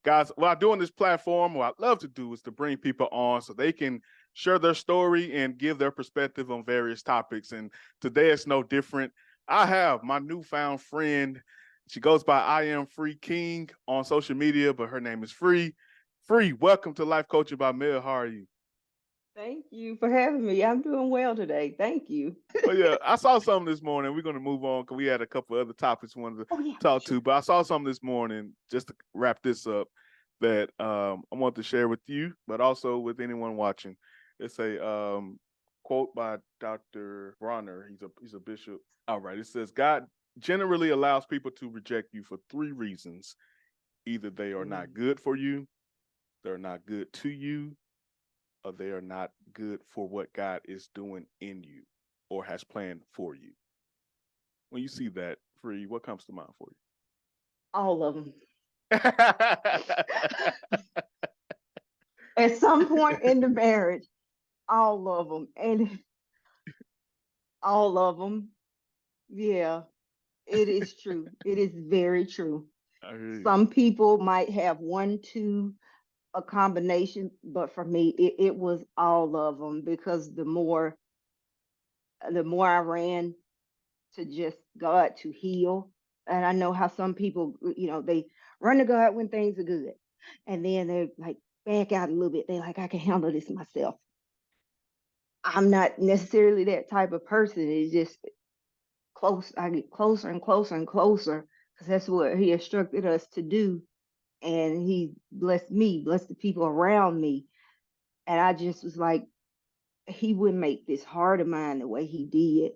Guys, what I do on this platform, what I love to do is to bring people on so they can share their story and give their perspective on various topics. And today it's no different. I have my newfound friend. She goes by I Am Free King on social media, but her name is Free. Free, welcome to Life Coaching by Mel. How are you? Thank you for having me. I'm doing well today. Thank you. Well, yeah, I saw something this morning. We're going to move on because we had a couple of other topics we wanted to Oh, yeah, talk to. sure. But I saw something this morning, just to wrap this up, that I want to share with you, but also with anyone watching. It's a quote by Dr. Bronner. He's a bishop. All right. It says, God generally allows people to reject you for three reasons. Either they are not Mm. good for you, they're not good to you, or they are not good for what God is doing in you or has planned for you. When you see that, Free, what comes to mind for All of them. you? At some point in the marriage, all of them. And all of them, yeah, it is true. It is very true. I hear you. Some people might have one, two, a combination, but for me, it was all of them because the more I ran to just God to heal. And I know how some people, they run to God when things are good. And then they like back out a little bit. They like, I can handle this myself. I'm not necessarily that type of person. It's just close. I get closer and closer and closer because that's what he instructed us to do. And he blessed me, blessed the people around me. And I just was like, he wouldn't make this heart of mine the way he did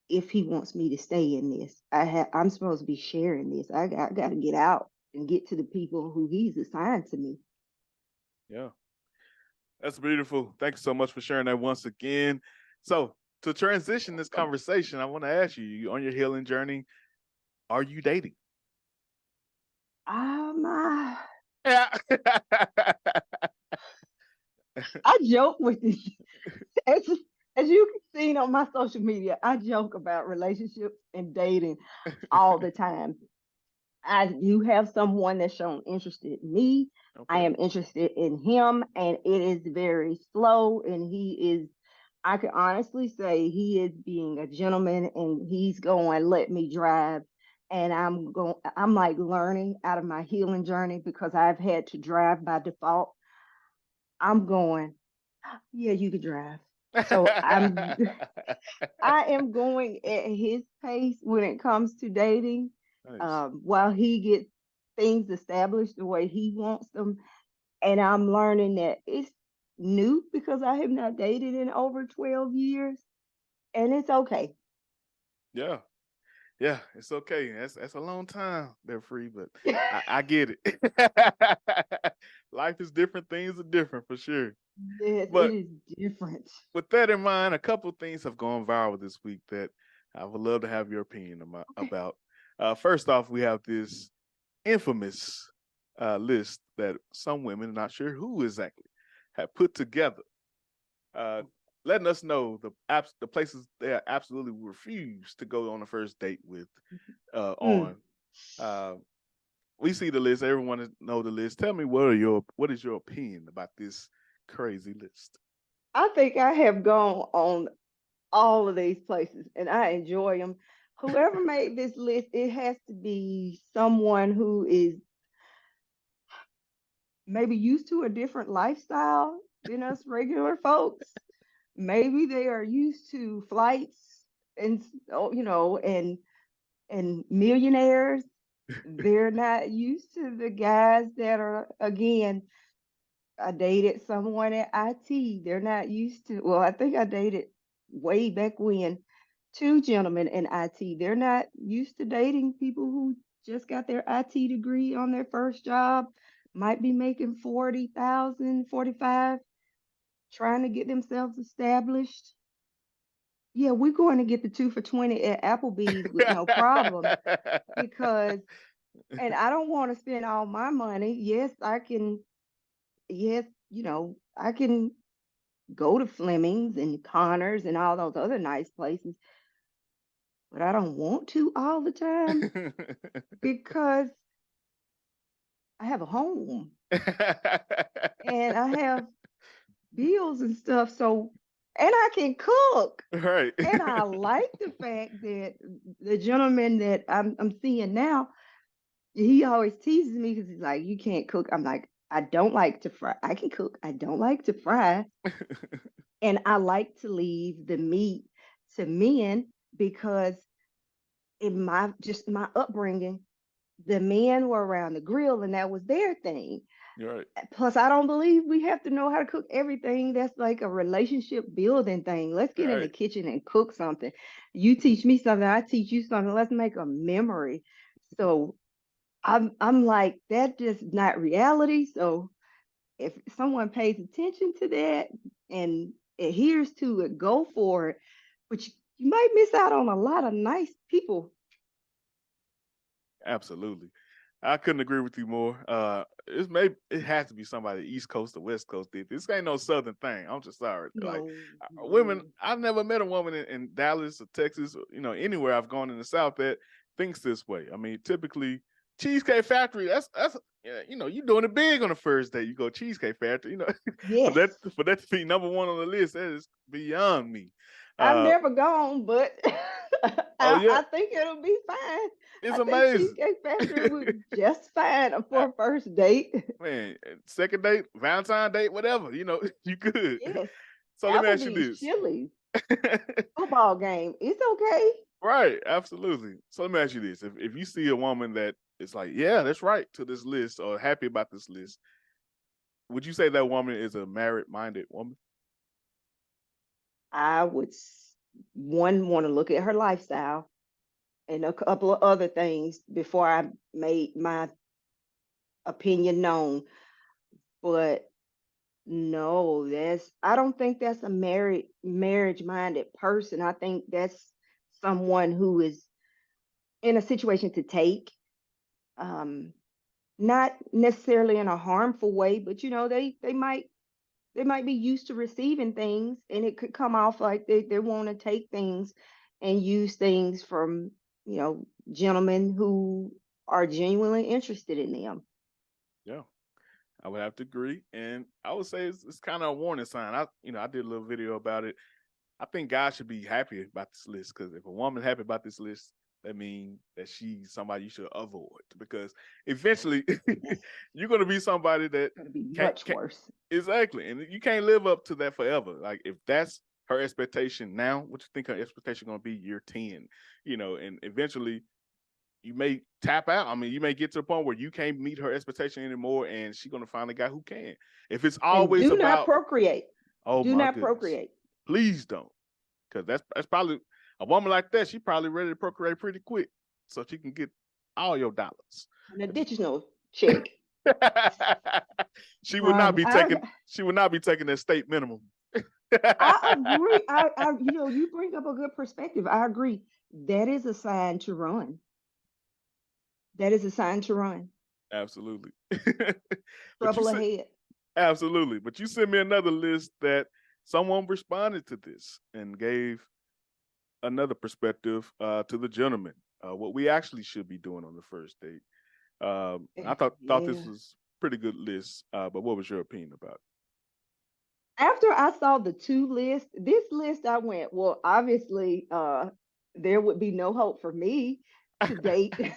if he wants me to stay in this. I'm supposed to be sharing this. I got to get out and get to the people who he's assigned to me. Yeah, that's beautiful. Thank you so much for sharing that once again. So, to transition this conversation, I want to ask you on your healing journey, are you dating? I Yeah. I joke with this as, as you can see on my social media. I joke about relationships and dating all the time. I do have someone that's shown interest in me. I Okay. am interested in him, and it is very slow. And he is, I can honestly say, he is being a gentleman, and he's going, let me drive. And I'm like learning out of my healing journey because I've had to drive by default. I'm going, yeah, you can drive. So I am going at his pace when it comes to dating, Nice. while he gets things established the way he wants them. And I'm learning that it's new because I have not dated in over 12 years, and it's okay. Yeah. Yeah, it's okay. That's a long time they're free, but I get it. Life is different, things are different for sure. Yes, it But is different. with that in mind, a couple of things have gone viral this week that I would love to have your opinion Okay. about. First off, we have this infamous list that some women, not sure who exactly, have put together, uh, letting us know the places they absolutely refuse to go on a first date with. Mm. On uh, we see the list. Everyone know the list. Tell me what is your opinion about this crazy list? I think I have gone on all of these places and I enjoy them. Whoever made this list, it has to be someone who is maybe used to a different lifestyle than us regular folks. Maybe they are used to flights and and millionaires. They're not used to the guys that are, again, I dated someone at IT. They're not used to, well, I think I dated way back when two gentlemen in IT. They're not used to dating people who just got their IT degree on their first job, might be making 40,000, 45, trying to get themselves established. Yeah, we're going to get the 2 for 20 at Applebee's with no problem because, and I don't want to spend all my money. Yes, I can, yes, I can go to Fleming's and Connors and all those other nice places, but I don't want to all the time because I have a home and I have bills and stuff. So, and I can cook. Right. And I like the fact that the gentleman that I'm seeing now, he always teases me because he's like, "You can't cook." I'm like, "I don't like to fry. I can cook. I don't like to fry, and I like to leave the meat to men because in my upbringing, the men were around the grill and that was their thing. You're right. Plus, I don't believe we have to know how to cook everything. That's like a relationship building thing. Let's get in the Right. kitchen and cook something. You teach me something, I teach you something. Let's make a memory." So I'm like, that just not reality. So if someone pays attention to that and adheres to it, go for it. But you might miss out on a lot of nice people. Absolutely. I couldn't agree with you more. It has to be somebody East Coast or West Coast did. This ain't no Southern thing. I'm just sorry. Like No, women, no. I've never met a woman in Dallas or Texas, or, anywhere I've gone in the South that thinks this way. I mean, typically Cheesecake Factory. That's you doing it big on the first day. You go Cheesecake Factory. For Yes. that to be number one on the list, that is beyond me. I've Uh, never gone, but oh yeah, I think it'll be fine. it's I think amazing. Cheesecake Factory would just fine for a first date. Man, second date, Valentine date, whatever, you could. Yes. So let me ask you Applebee's, this. Chili's, football game. It's okay. Right, absolutely. So let me ask you this. If you see a woman that is like, yeah, that's right to this list or happy about this list, would you say that woman is a married minded woman? I would one want to look at her lifestyle and a couple of other things before I made my opinion known. But no, that's I don't think that's a marriage minded person. I think that's someone who is in a situation to take, um, not necessarily in a harmful way, but they might be used to receiving things, and it could come off like they want to take things and use things from gentlemen who are genuinely interested in them. Yeah, I would have to agree. And I would say it's kind of a warning sign. I did a little video about it. I think guys should be happy about this list because if a woman happy about this list, that means that she's somebody you should avoid because eventually Yes, you're gonna be somebody that going to be can't, much can't worse. exactly, and you can't live up to that forever. Like if that's her expectation now, what you think her expectation gonna be year 10? And eventually you may tap out. I mean, you may get to the point where you can't meet her expectation anymore, and she's gonna find a guy who can. If it's And always do not about, procreate. oh Do my not goodness, procreate. please don't. Because that's probably a woman like that. She probably ready to procreate pretty quick, so she can get all your dollars. An additional check. she would not Um, be I taking. She would not be taking that state minimum. I agree. You bring up a good perspective. I agree. That is a sign to run. That is a sign to run. Absolutely. but you Trouble said ahead. absolutely. But you sent me another list that someone responded to this and gave another perspective to the gentleman. What we actually should be doing on the first date. I thought this Yeah. was pretty good list. But what was your opinion about After I saw the two lists, this list I went, well, obviously, there would be no hope for me to date. it?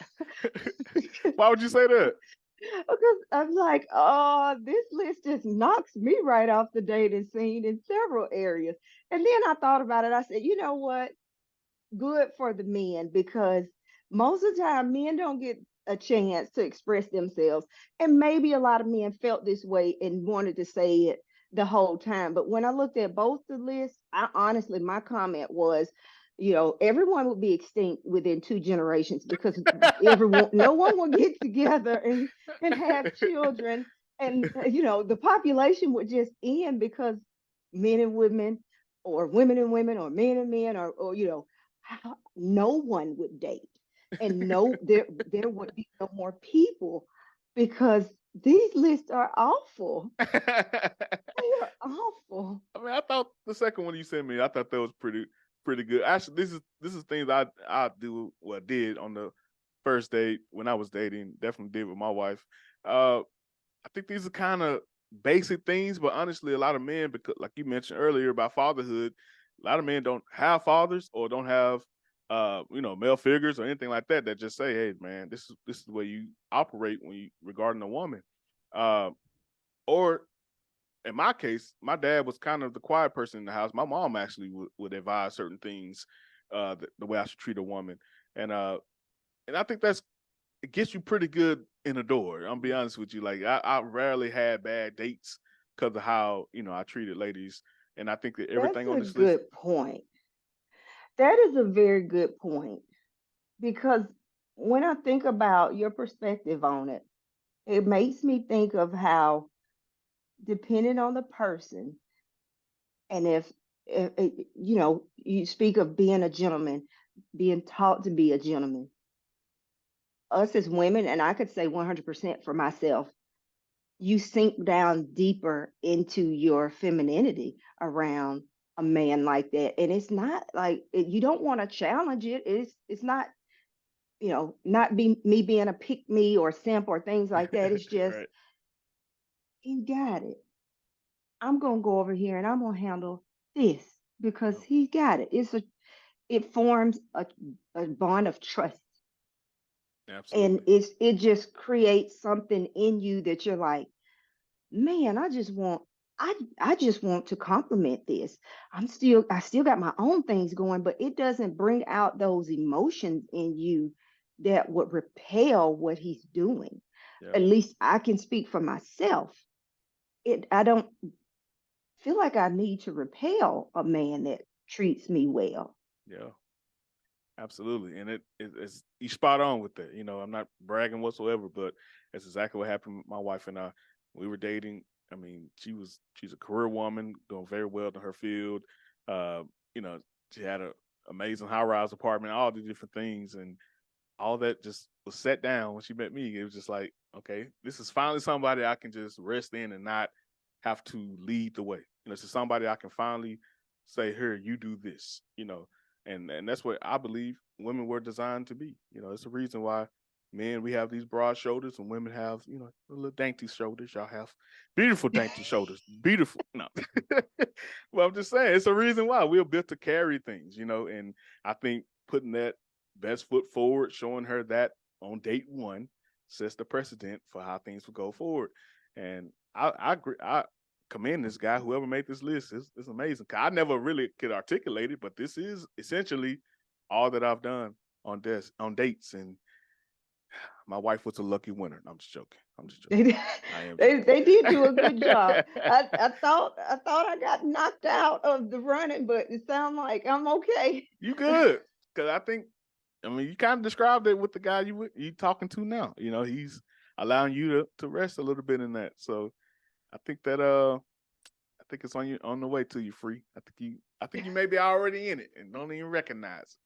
Why would you say that? Because I'm like, oh, this list just knocks me right off the dating scene in several areas. And then I thought about it. I said, you know what? Good for the men because most of the time men don't get a chance to express themselves. And maybe a lot of men felt this way and wanted to say it the whole time. But when I looked at both the lists, I honestly, my comment was, everyone would be extinct within 2 generations because no one will get together and have children. And, the population would just end because men and women, or women and women, or men and men, or no one would date, and no, there would be no more people because these lists are awful. They are awful. I mean, I thought the second one you sent me, I thought that was pretty good. Actually, this is things I did on the first date when I was dating. Definitely did with my wife. I think these are kind of basic things, but honestly, a lot of men, because like you mentioned earlier about fatherhood, a lot of men don't have fathers or don't have male figures or anything like that that just say, hey man, this is the way you operate when you regarding a woman. Or in my case, my dad was kind of the quiet person in the house. My mom actually would advise certain things, the way I should treat a woman. And I think it gets you pretty good in the door. I'm be honest with you. Like I rarely had bad dates because of how, I treated ladies. And I think that That's everything on a this list. good point. That is a very good point because when I think about your perspective on it, it makes me think of how, depending on the person, and if you speak of being a gentleman, being taught to be a gentleman, us as women, and I could say 100% for myself, you sink down deeper into your femininity around a man like that, and it's not like you don't want to challenge it. It's not, not be me being a pick me or simp or things like that. It's just, Right. he got it. I'm gonna go over here and I'm gonna handle this because Yeah, he got it. It forms a bond of trust, and absolutely. it just creates something in you that you're like, man, I just want to compliment this. I still got my own things going, but it doesn't bring out those emotions in you that would repel what he's doing. Yeah. At least I can speak for myself. I don't feel like I need to repel a man that treats me well. Yeah. Absolutely. And it's you spot on with that. I'm not bragging whatsoever, but that's exactly what happened with my wife and I. We were dating. I mean, she's a career woman, doing very well in her field. Uh, she had an amazing high rise apartment, all the different things, and all that just was set down when she met me. It was just like, okay, this is finally somebody I can just rest in and not have to lead the way. This is somebody I can finally say, here, you do this, and that's what I believe women were designed to be. It's a reason why men, we have these broad shoulders and women have, little dainty shoulders. Y'all have beautiful dainty shoulders. Beautiful. No. Well, I'm just saying it's a reason why we're built to carry things, and I think putting that best foot forward, showing her that on date one sets the precedent for how things will go forward. And I agree. I commend this guy, whoever made this list. It's amazing. I never really could articulate it, but this is essentially all that I've done on dates. And my wife was a lucky winner. I'm just joking. I'm just joking. They did, I am they did do a good job. joking. I thought I got knocked out of the running, but it sounds like I'm okay. You good? Because I mean, you kind of described it with the guy you talking to now. He's allowing you to rest a little bit in that. So I think that I think it's on the way to you, free. I think you may be already in it and don't even recognize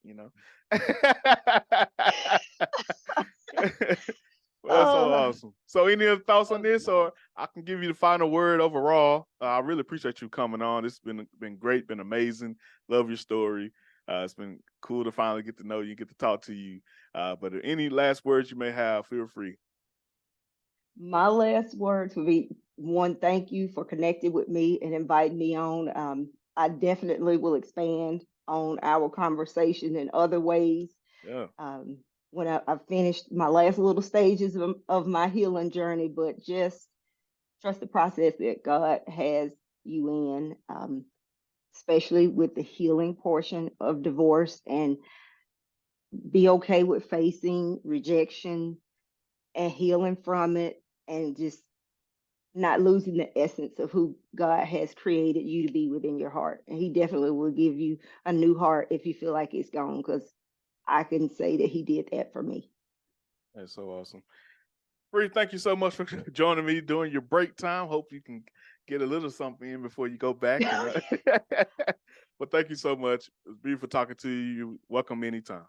Well, that's so Oh, awesome. So, any other thoughts on oh this, God. or I can give you the final word overall? I really appreciate you coming on. It's been great, been amazing. Love your story. It's been cool to finally get to know you, get to talk to you. But any last words you may have, feel free. My last words would be, one, thank you for connecting with me and inviting me on. I definitely will expand on our conversation in other ways. Yeah, Um, when I finished my last little stages of my healing journey, but just trust the process that God has you in, especially with the healing portion of divorce, and be okay with facing rejection and healing from it, and just not losing the essence of who God has created you to be within your heart. And He definitely will give you a new heart if you feel like it's gone, because I can say that He did that for me. that's so awesome. Free, thank you so much for joining me during your break time. Hope you can get a little something in before you go back. But thank you so much. It's beautiful talking to you. Welcome anytime.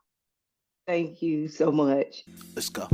Thank you so much. Let's go.